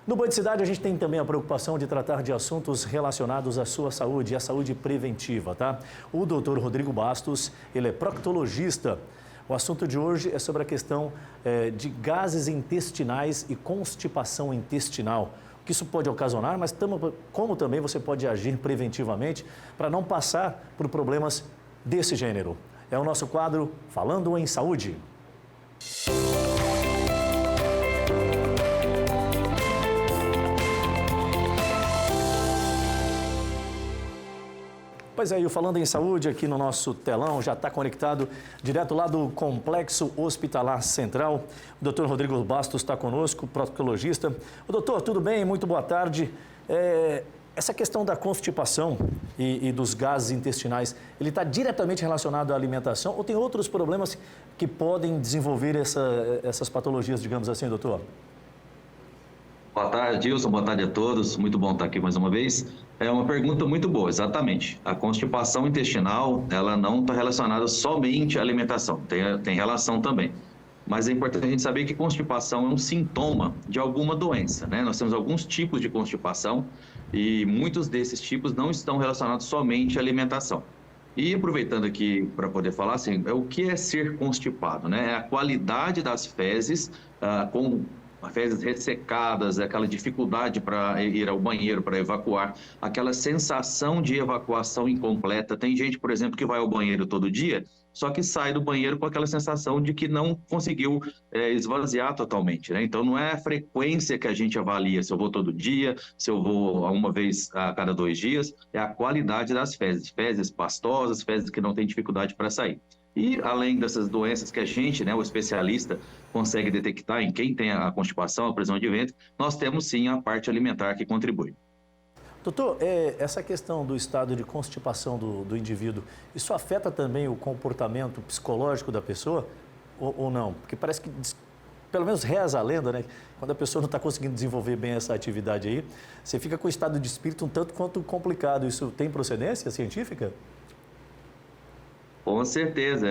No Band Cidade, a gente tem também a preocupação de tratar de assuntos relacionados à sua saúde e à saúde preventiva, tá? O doutor Rodrigo Bastos, ele é proctologista. O assunto de hoje é sobre a questão de gases intestinais e constipação intestinal. O que isso pode ocasionar, mas como também você pode agir preventivamente para não passar por problemas desse gênero. É o nosso quadro Falando em Saúde. Pois é, e o Falando em Saúde aqui no nosso telão já está conectado direto lá do Complexo Hospitalar Central. O doutor Rodrigo Bastos está conosco, proctologista. O doutor, tudo bem? Muito boa tarde. Essa questão da constipação e dos gases intestinais, ele está diretamente relacionado à alimentação ou tem outros problemas que podem desenvolver essas patologias, digamos assim, doutor? Boa tarde, Dilson. Boa tarde a todos. Muito bom estar aqui mais uma vez. É uma pergunta muito boa, exatamente. A constipação intestinal, ela não está relacionada somente à alimentação, tem relação também. Mas é importante a gente saber que constipação é um sintoma de alguma doença, né? Nós temos alguns tipos de constipação e muitos desses tipos não estão relacionados somente à alimentação. E aproveitando aqui para poder falar assim, o que é ser constipado, né? É a qualidade das fezes com fezes ressecadas, aquela dificuldade para ir ao banheiro, para evacuar, aquela sensação de evacuação incompleta. Tem gente, por exemplo, que vai ao banheiro todo dia, só que sai do banheiro com aquela sensação de que não conseguiu esvaziar totalmente, né? Então, não é a frequência que a gente avalia, se eu vou todo dia, se eu vou uma vez a cada 2 dias, é a qualidade das fezes, fezes pastosas, fezes que não têm dificuldade para sair. E além dessas doenças que a gente, né, o especialista, consegue detectar em quem tem a constipação, a prisão de ventre, nós temos sim a parte alimentar que contribui. Doutor, essa questão do estado de constipação do indivíduo, isso afeta também o comportamento psicológico da pessoa ou não? Porque parece que, pelo menos reza a lenda, né? Quando a pessoa não está conseguindo desenvolver bem essa atividade aí, você fica com o estado de espírito um tanto quanto complicado. Isso tem procedência científica? Com certeza,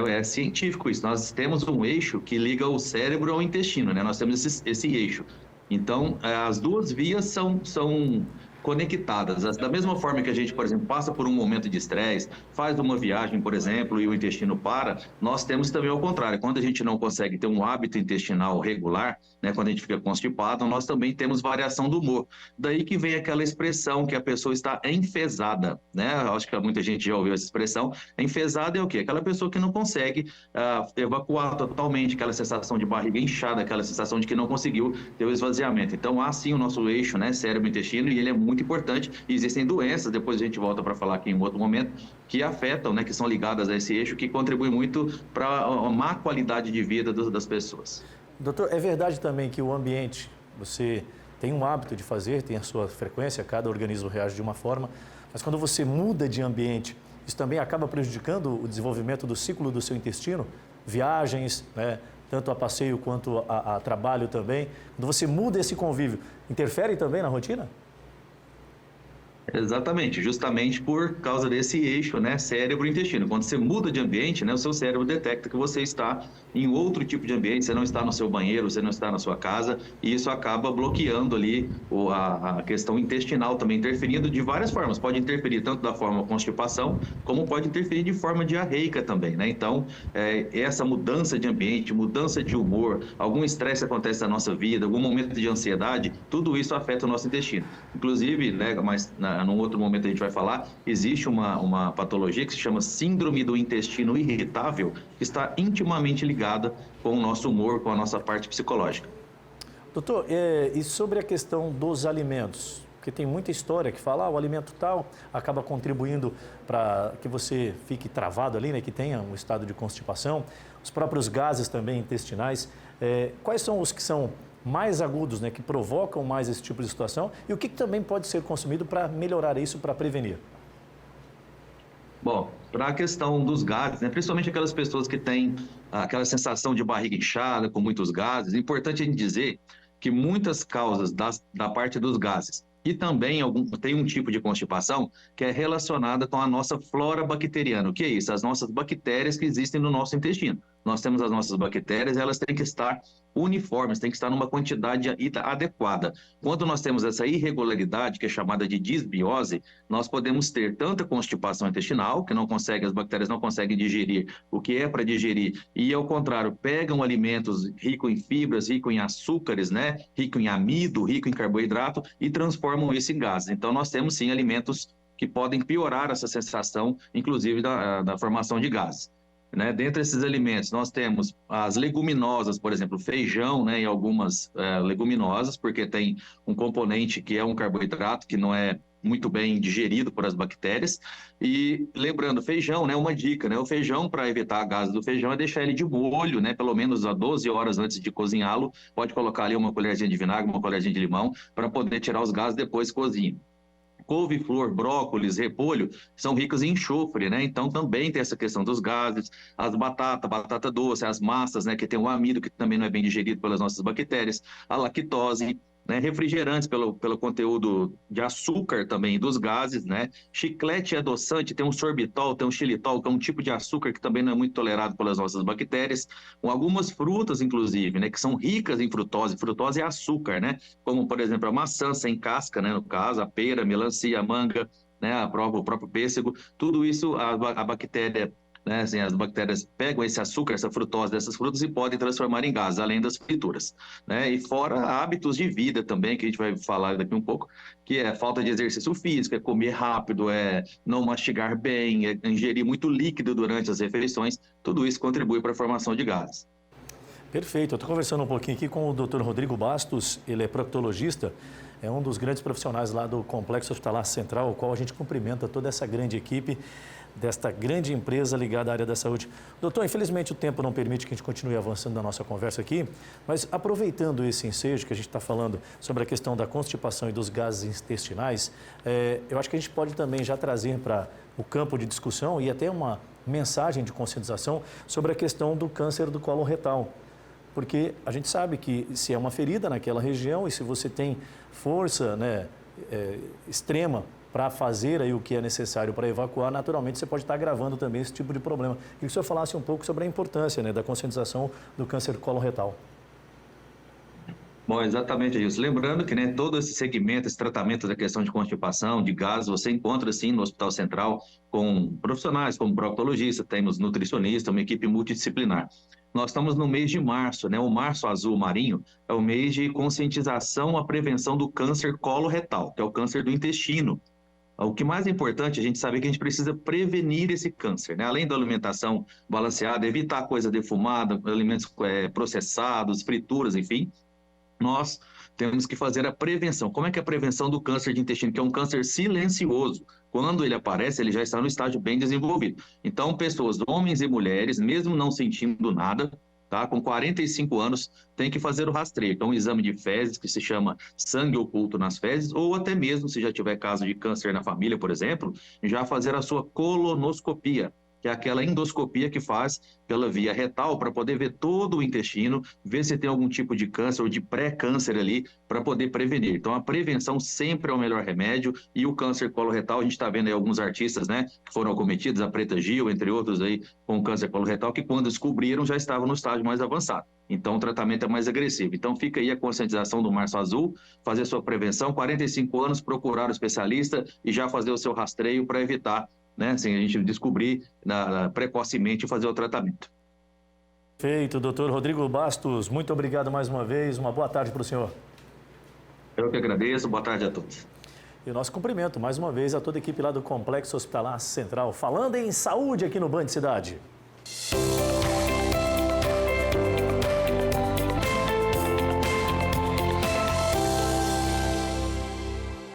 é científico isso. Nós temos um eixo que liga o cérebro ao intestino, né? Nós temos esse eixo. Então, as duas vias são conectadas. Da mesma forma que a gente, por exemplo, passa por um momento de estresse, faz uma viagem, por exemplo, e o intestino para, nós temos também ao contrário. Quando a gente não consegue ter um hábito intestinal regular, né, quando a gente fica constipado, nós também temos variação do humor. Daí que vem aquela expressão que a pessoa está enfesada, né? Acho que muita gente já ouviu essa expressão. Enfesada é o quê? Aquela pessoa que não consegue evacuar totalmente, aquela sensação de barriga inchada, aquela sensação de que não conseguiu ter o esvaziamento. Então, há sim o nosso eixo, né, cérebro-intestino, e ele é muito importante. E existem doenças, depois a gente volta para falar aqui em outro momento, que afetam, né, que são ligadas a esse eixo, que contribuem muito para a má qualidade de vida das pessoas. Doutor, é verdade também que o ambiente, você tem um hábito de fazer, tem a sua frequência, cada organismo reage de uma forma, mas quando você muda de ambiente, isso também acaba prejudicando o desenvolvimento do ciclo do seu intestino? Viagens, né, tanto a passeio quanto a trabalho também. Quando você muda esse convívio, interfere também na rotina? Exatamente, justamente por causa desse eixo, né, cérebro-intestino. Quando você muda de ambiente, né, o seu cérebro detecta que você está em outro tipo de ambiente, você não está no seu banheiro, você não está na sua casa, e isso acaba bloqueando ali a questão intestinal também, interferindo de várias formas. Pode interferir tanto da forma constipação, como pode interferir de forma diarreica também, né? Então, essa mudança de ambiente, mudança de humor, algum estresse acontece na nossa vida, algum momento de ansiedade, tudo isso afeta o nosso intestino. Inclusive, né, mas num outro momento a gente vai falar, existe uma patologia que se chama síndrome do intestino irritável, que está intimamente ligada com o nosso humor, com a nossa parte psicológica. Doutor, e sobre a questão dos alimentos? Porque tem muita história que fala, o alimento tal acaba contribuindo para que você fique travado ali, né, que tenha um estado de constipação, os próprios gases também intestinais. Quais são os que são mais agudos, né, que provocam mais esse tipo de situação, e o que também pode ser consumido para melhorar isso, para prevenir? Bom, para a questão dos gases, né, principalmente aquelas pessoas que têm aquela sensação de barriga inchada, com muitos gases, é importante a gente dizer que muitas causas da parte dos gases e também tem um tipo de constipação que é relacionada com a nossa flora bacteriana. O que é isso? As nossas bactérias que existem no nosso intestino. Nós temos as nossas bactérias, elas têm que estar uniformes, tem que estar numa quantidade adequada. Quando nós temos essa irregularidade, que é chamada de disbiose, nós podemos ter tanta constipação intestinal, que as bactérias não conseguem digerir o que é para digerir, e ao contrário, pegam alimentos ricos em fibras, ricos em açúcares, né? Rico em amido, rico em carboidrato, e transformam isso em gases. Então, nós temos sim alimentos que podem piorar essa sensação, inclusive da formação de gases. Né? Dentre esses alimentos, nós temos as leguminosas, por exemplo, feijão, né, e algumas leguminosas, porque tem um componente que é um carboidrato que não é muito bem digerido por as bactérias. E lembrando, feijão, né, uma dica, né, o feijão, para evitar a gases do feijão, é deixar ele de molho, né, pelo menos a 12 horas antes de cozinhá-lo. Pode colocar ali uma colherzinha de vinagre, uma colherzinha de limão, para poder tirar os gases, depois cozinha. Couve-flor, brócolis, repolho, são ricos em enxofre, né? Então também tem essa questão dos gases, as batata doce, as massas, né? Que tem o amido, que também não é bem digerido pelas nossas bactérias, a lactose, né? Refrigerantes pelo conteúdo de açúcar também, dos gases, né? Chiclete adoçante, tem um sorbitol, tem um xilitol, que é um tipo de açúcar que também não é muito tolerado pelas nossas bactérias. Com algumas frutas, inclusive, né? Que são ricas em frutose. Frutose é açúcar, né? Como, por exemplo, a maçã sem casca, né? No caso, a pera, a melancia, a manga, né? O próprio pêssego. Tudo isso, a bactéria... Né, assim, as bactérias pegam esse açúcar, essa frutose dessas frutas e podem transformar em gases, além das frituras. Né? E fora hábitos de vida também, que a gente vai falar daqui um pouco, que é falta de exercício físico, é comer rápido, é não mastigar bem, é ingerir muito líquido durante as refeições. Tudo isso contribui para a formação de gases. Perfeito. Eu estou conversando um pouquinho aqui com o Dr. Rodrigo Bastos, ele é proctologista, é um dos grandes profissionais lá do Complexo Hospitalar Central, o qual a gente cumprimenta toda essa grande equipe desta grande empresa ligada à área da saúde. Doutor, infelizmente o tempo não permite que a gente continue avançando na nossa conversa aqui, mas aproveitando esse ensejo que a gente está falando sobre a questão da constipação e dos gases intestinais, eu acho que a gente pode também já trazer para o campo de discussão e até uma mensagem de conscientização sobre a questão do câncer do colo retal. Porque a gente sabe que se é uma ferida naquela região e se você tem força, né, extrema para fazer aí o que é necessário para evacuar, naturalmente você pode estar agravando também esse tipo de problema. Queria que o senhor falasse um pouco sobre a importância, né, da conscientização do câncer coloretal. Bom, exatamente isso. Lembrando que, né, todo esse segmento, esse tratamento da questão de constipação, de gases, você encontra, sim, no Hospital Central com profissionais como proctologista, temos nutricionista, uma equipe multidisciplinar. Nós estamos no mês de março, né? O Março Azul Marinho é o mês de conscientização à prevenção do câncer coloretal, que é o câncer do intestino. O que mais é importante, a gente sabe que a gente precisa prevenir esse câncer, né? Além da alimentação balanceada, evitar coisa defumada, alimentos processados, frituras, enfim, nós temos que fazer a prevenção. Como é que é a prevenção do câncer de intestino? Que é um câncer silencioso. Quando ele aparece, ele já está no estágio bem desenvolvido. Então, pessoas, homens e mulheres, mesmo não sentindo nada, tá? Com 45 anos, tem que fazer o rastreio. Então, um exame de fezes, que se chama sangue oculto nas fezes, ou até mesmo, se já tiver caso de câncer na família, por exemplo, já fazer a sua colonoscopia, que é aquela endoscopia que faz pela via retal para poder ver todo o intestino, ver se tem algum tipo de câncer ou de pré-câncer ali, para poder prevenir. Então, a prevenção sempre é o melhor remédio, e o câncer coloretal, a gente está vendo aí alguns artistas, né, que foram acometidos, a Preta Gil, entre outros aí, com câncer coloretal, que quando descobriram já estavam no estágio mais avançado. Então, o tratamento é mais agressivo. Então, fica aí a conscientização do Março Azul, fazer sua prevenção, 45 anos, procurar o especialista e já fazer o seu rastreio para evitar, né, assim, a gente descobrir precocemente e fazer o tratamento. Perfeito, doutor Rodrigo Bastos, muito obrigado mais uma vez, uma boa tarde para o senhor. Eu que agradeço, boa tarde a todos. E o nosso cumprimento mais uma vez a toda a equipe lá do Complexo Hospitalar Central, falando em saúde aqui no Band Cidade.